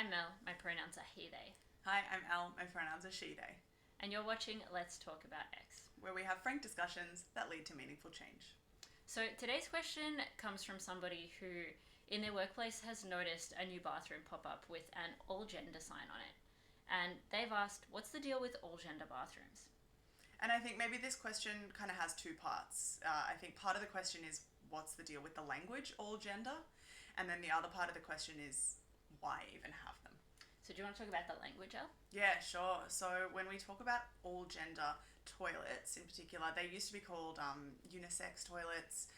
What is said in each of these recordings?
I'm Mel, my pronouns are he, they. Hi, I'm Elle, my pronouns are she, they, And you're watching Let's Talk About X. where we have frank discussions that lead to meaningful change. So today's question comes from somebody who, in their workplace, has noticed a new bathroom pop up with an all gender sign on it. And they've asked, what's the deal with all gender bathrooms? And I think maybe this question kind of has two parts. I think part of the question is what's the deal with the language, all gender? And then the other part of the question is why even have them? So do you want to talk about the language, Elle? Yeah, sure. So when we talk about all gender toilets in particular, they used to be called unisex toilets,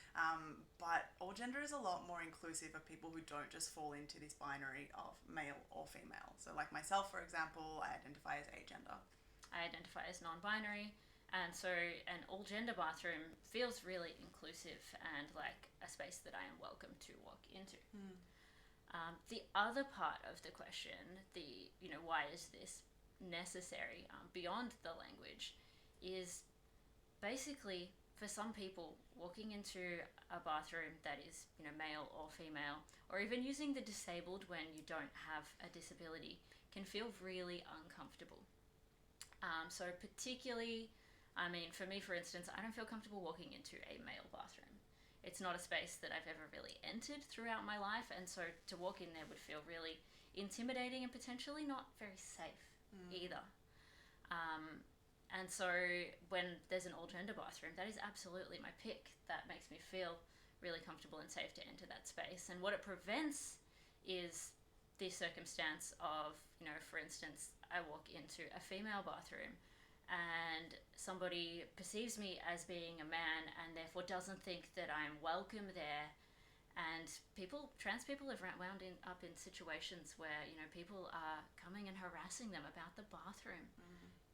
but all gender is a lot more inclusive of people who don't just fall into this binary of male or female. So like myself, for example, I identify as agender. I identify as non-binary, and so an all-gender bathroom feels really inclusive and like a space that I am welcome to walk into. The other part of the question, why is this necessary beyond the language, is basically for some people walking into a bathroom that is male or female, or even using the disabled when you don't have a disability, can feel really uncomfortable. So particularly, for me, for instance, I don't feel comfortable walking into a male bathroom. It's not a space that I've ever really entered throughout my life, and so to walk in there would feel really intimidating and potentially not very safe either. And so when there's an all-gender bathroom, that is absolutely my pick. That makes me feel really comfortable and safe to enter that space. And what it prevents is the circumstance of, for instance, I walk into a female bathroom and somebody perceives me as being a man and therefore doesn't think that I'm welcome there. And trans people have wound up in situations where, people are coming and harassing them about the bathroom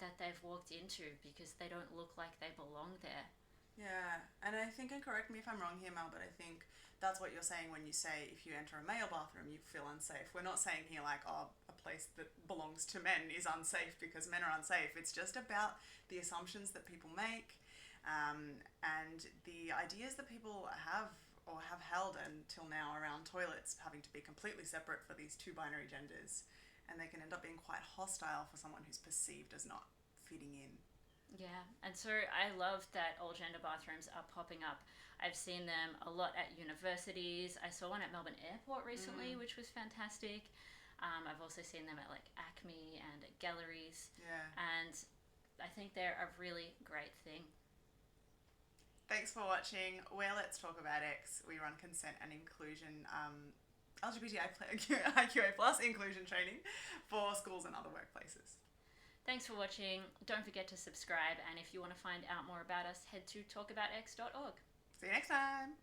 that they've walked into because they don't look like they belong there. Yeah, and I think, and correct me if I'm wrong here, Mel, but I think that's what you're saying when you say if you enter a male bathroom, you feel unsafe. We're not saying here like, oh, a place that belongs to men is unsafe because men are unsafe. It's just about the assumptions that people make and the ideas that people have or have held until now around toilets having to be completely separate for these two binary genders. And they can end up being quite hostile for someone who's perceived as not fitting in. Yeah, and so I love that all gender bathrooms are popping up. I've seen them a lot at universities. I saw one at Melbourne Airport recently, which was fantastic. I've also seen them at like Acme and at galleries. Yeah. And I think they're a really great thing. Thanks for watching. We're Let's Talk About X. We run consent and inclusion, LGBTIQA plus inclusion training for schools and other workplaces. Thanks for watching. Don't forget to subscribe, and if you want to find out more about us, head to talkaboutx.org. See you next time.